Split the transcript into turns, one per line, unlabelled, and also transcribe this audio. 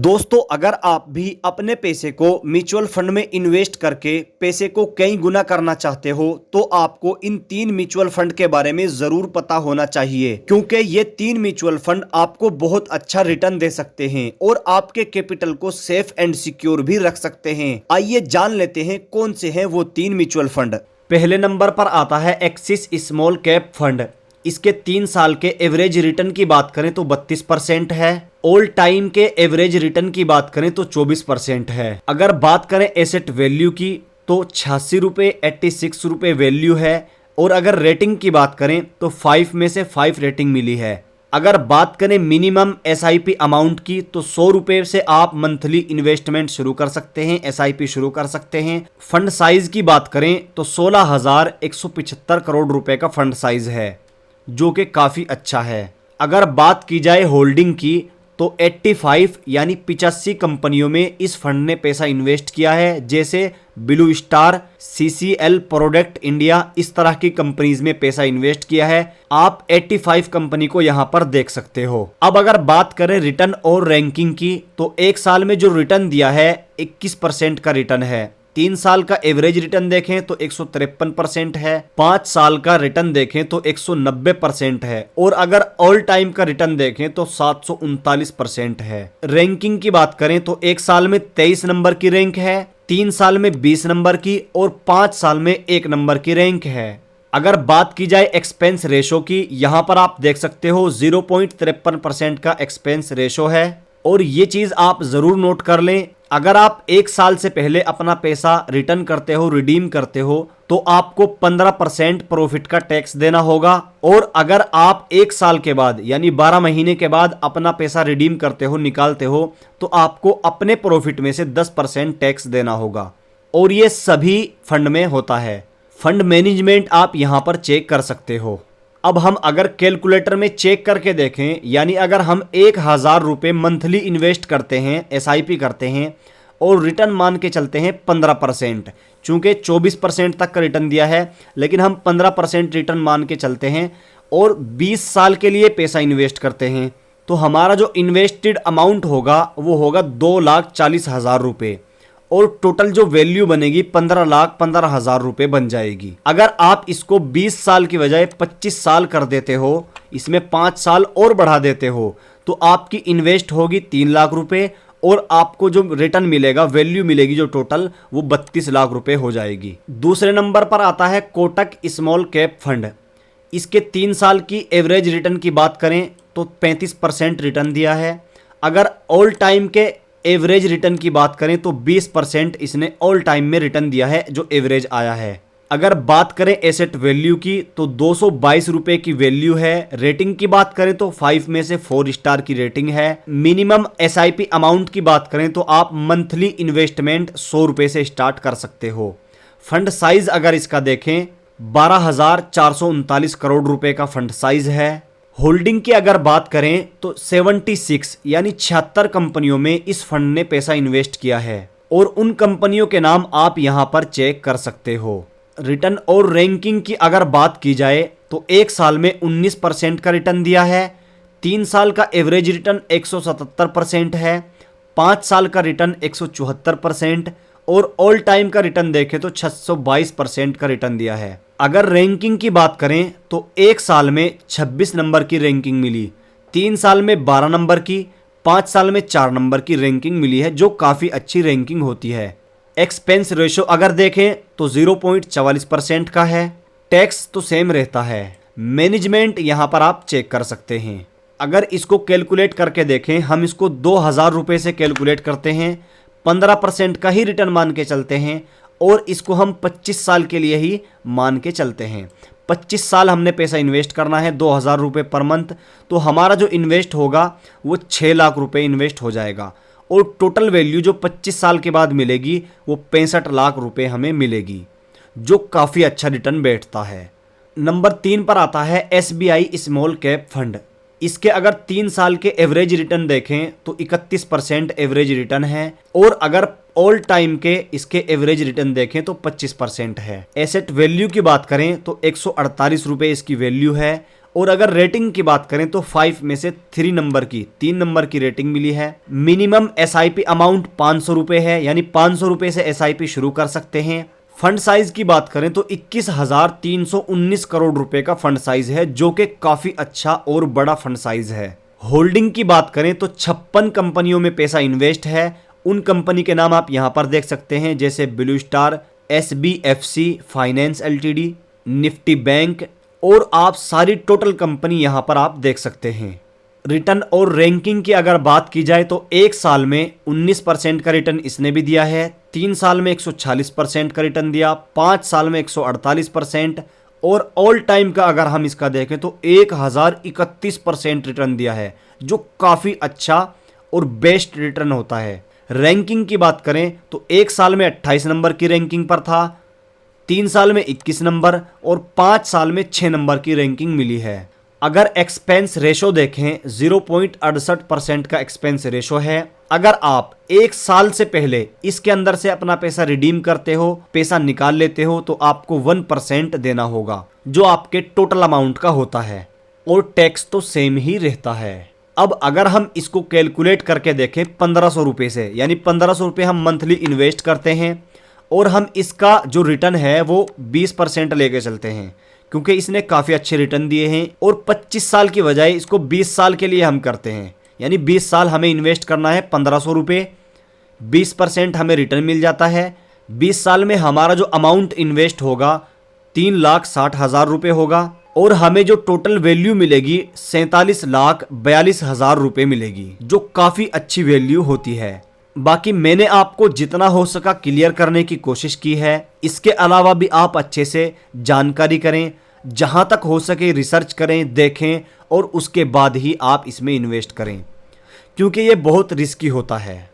दोस्तों, अगर आप भी अपने पैसे को म्यूचुअल फंड में इन्वेस्ट करके पैसे को कई गुना करना चाहते हो तो आपको इन 3 म्यूचुअल फंड के बारे में जरूर पता होना चाहिए, क्योंकि ये 3 म्यूचुअल फंड आपको बहुत अच्छा रिटर्न दे सकते हैं और आपके कैपिटल को सेफ एंड सिक्योर भी रख सकते हैं। आइए जान लेते हैं कौन से हैं वो 3 म्यूचुअल फंड। पहले नंबर पर आता है एक्सिस स्मॉल कैप फंड। इसके 3 साल के एवरेज रिटर्न की बात करें तो 32% है। ऑल टाइम के एवरेज रिटर्न की बात करें तो 24% है। अगर बात करें एसेट वैल्यू की तो 86 रुपये 86 रुपये वैल्यू है। और अगर रेटिंग की बात करें तो 5 में से 5 रेटिंग मिली है। अगर बात करें मिनिमम SIP अमाउंट की तो 100 रुपये से आप मंथली इन्वेस्टमेंट शुरू कर सकते हैं, SIP शुरू कर सकते हैं। फंड साइज की बात करें तो 16,175 करोड़ रुपए का फंड साइज है, जो कि काफ़ी अच्छा है। अगर बात की जाए होल्डिंग की तो 85 यानी 85 कंपनियों में इस फंड ने पैसा इन्वेस्ट किया है, जैसे blue star, CCL product India, इस तरह की कंपनीज में पैसा इन्वेस्ट किया है। आप 85 कंपनी को यहां पर देख सकते हो। अब अगर बात करें रिटर्न और रैंकिंग की तो एक साल में जो रिटर्न दिया है 21% का रिटर्न है। 3 साल का एवरेज रिटर्न देखें तो 153% है। 5 साल का रिटर्न देखें तो 190% है। और अगर ऑल टाइम का रिटर्न देखें तो 739% है। रैंकिंग की बात करें तो 1 साल में 23 नंबर की रैंक है, 3 साल में 20 नंबर की और 5 साल में 1 नंबर की रैंक है। अगर बात की जाए एक्सपेंस रेशो की, यहां पर आप देख सकते हो 0.53% का एक्सपेंस रेशो है। और ये चीज आप जरूर नोट कर लें, अगर आप 1 साल से पहले अपना पैसा रिटर्न करते हो, रिडीम करते हो, तो आपको 15% प्रॉफिट का टैक्स देना होगा। और अगर आप 1 साल के बाद यानी 12 महीने के बाद अपना पैसा रिडीम करते हो, निकालते हो, तो आपको अपने प्रॉफिट में से 10% टैक्स देना होगा। और ये सभी फंड में होता है। फंड मैनेजमेंट आप यहां पर चेक कर सकते हो। अब हम अगर कैलकुलेटर में चेक करके देखें, यानी अगर हम 1,000 रुपये मंथली इन्वेस्ट करते हैं, SIP करते हैं और रिटर्न मान के चलते हैं 15%, चूंकि 24% तक का रिटर्न दिया है, लेकिन हम 15% रिटर्न मान के चलते हैं और 20 साल के लिए पैसा इन्वेस्ट करते हैं, तो हमारा जो इन्वेस्टेड अमाउंट होगा वो होगा 2,40,000 रुपये। और टोटल जो वैल्यू बनेगी 15,15,000 रुपये बन जाएगी। अगर आप इसको 20 साल की बजाय 25 साल कर देते हो, इसमें 5 साल और बढ़ा देते हो, तो आपकी इन्वेस्ट होगी 3 लाख रुपए और आपको जो रिटर्न मिलेगा, वैल्यू मिलेगी जो टोटल, वो 32 लाख रुपए हो जाएगी। दूसरे नंबर पर आता है कोटक स्मॉल कैप फंड। इसके 3 साल की एवरेज रिटर्न की बात करें तो 35% रिटर्न दिया है। अगर ऑल टाइम के एवरेज रिटर्न की बात करें तो 20% इसने ऑल टाइम में रिटर्न दिया है, जो एवरेज आया है। अगर बात करें एसेट वैल्यू की तो 222 रुपए की वैल्यू है। रेटिंग की बात करें तो 5 में से 4 स्टार की रेटिंग है। मिनिमम SIP अमाउंट की बात करें तो आप मंथली इन्वेस्टमेंट 100 रुपए से स्टार्ट कर सकते हो। फंड साइज अगर इसका देखें 12,439 करोड़ रुपए का फंड साइज है। होल्डिंग की अगर बात करें तो 76 यानी 76 कंपनियों में इस फंड ने पैसा इन्वेस्ट किया है और उन कंपनियों के नाम आप यहां पर चेक कर सकते हो। रिटर्न और रैंकिंग की अगर बात की जाए तो 1 साल में 19% का रिटर्न दिया है। 3 साल का एवरेज रिटर्न 177% है। 5 साल का रिटर्न 174% और ऑल टाइम का रिटर्न देखें तो 622% का रिटर्न दिया है। अगर रैंकिंग की बात करें तो 1 साल में 26 नंबर की रैंकिंग मिली, 3 साल में 12 नंबर की, 5 साल में 4 नंबर की रैंकिंग मिली है, जो काफ़ी अच्छी रैंकिंग होती है। एक्सपेंस रेशो अगर देखें तो 0.44% का है। टैक्स तो सेम रहता है। मैनेजमेंट यहाँ पर आप चेक कर सकते हैं। अगर इसको कैलकुलेट करके देखें, हम इसको 2,000 रुपये से कैलकुलेट करते हैं, 15% का ही रिटर्न मान के चलते हैं और इसको हम 25 साल के लिए ही मान के चलते हैं। 25 साल हमने पैसा इन्वेस्ट करना है, 2,000 रुपये पर मंथ, तो हमारा जो इन्वेस्ट होगा वो 6 लाख रुपए इन्वेस्ट हो जाएगा और टोटल वैल्यू जो 25 साल के बाद मिलेगी वो 65 लाख रुपए हमें मिलेगी, जो काफ़ी अच्छा रिटर्न बैठता है। नंबर 3 पर आता है SBI स्मॉल कैप फंड। इसके अगर 3 साल के एवरेज रिटर्न देखें तो 31% एवरेज रिटर्न है और अगर ऑल टाइम के इसके एवरेज रिटर्न देखें तो 25% है। एसेट वैल्यू की बात करें तो 148 रुपये इसकी वैल्यू है और अगर रेटिंग की बात करें तो 5 में से 3 नंबर की रेटिंग मिली है। मिनिमम एसआईपी अमाउंट 500 रुपए है, यानी 500 रुपए से एसआईपी शुरू कर सकते हैं। फंड साइज की बात करें तो 21,319 करोड़ रुपए का फंड साइज है, जो कि काफी अच्छा और बड़ा फंड साइज है। होल्डिंग की बात करें तो 56 कंपनियों में पैसा इन्वेस्ट है। उन कंपनी के नाम आप यहां पर देख सकते हैं, जैसे blue star, SBFC finance LTD, Nifty bank, और आप सारी टोटल कंपनी यहां पर आप देख सकते हैं। रिटर्न और रैंकिंग की अगर बात की जाए तो 1 साल में 19% का रिटर्न इसने भी दिया है, 3 साल में 140% का रिटर्न दिया, 5 साल में 148%, और ऑल टाइम का अगर हम इसका देखें तो 1031% रिटर्न दिया है, जो काफी अच्छा और बेस्ट रिटर्न होता है। रैंकिंग की बात करें तो 1 साल में 28 नंबर की रैंकिंग पर था, 3 साल में 21 नंबर और 5 साल में 6 नंबर की रैंकिंग मिली है। अगर एक्सपेंस रेशो देखें 0.68% का एक्सपेंस रेशो है। अगर आप 1 साल से पहले इसके अंदर से अपना पैसा रिडीम करते हो, पैसा निकाल लेते हो, तो आपको 1% देना होगा, जो आपके टोटल अमाउंट का होता है, और टैक्स तो सेम ही रहता है। अब अगर हम इसको कैलकुलेट करके देखें 1500 रुपये से, यानी 1500 रुपये हम मंथली इन्वेस्ट करते हैं, और हम इसका जो रिटर्न है वो 20% लेके चलते हैं, क्योंकि इसने काफ़ी अच्छे रिटर्न दिए हैं, और 25 साल की बजाय इसको 20 साल के लिए हम करते हैं, यानी 20 साल हमें इन्वेस्ट करना है 1500 रुपये, 20% हमें रिटर्न मिल जाता है। 20 साल में हमारा जो अमाउंट इन्वेस्ट होगा 3,60,000 रुपये होगा, और हमें जो टोटल वैल्यू मिलेगी 47,42,000 रुपये मिलेगी, जो काफ़ी अच्छी वैल्यू होती है। बाकी मैंने आपको जितना हो सका क्लियर करने की कोशिश की है। इसके अलावा भी आप अच्छे से जानकारी करें, जहां तक हो सके रिसर्च करें, देखें, और उसके बाद ही आप इसमें इन्वेस्ट करें, क्योंकि ये बहुत रिस्की होता है।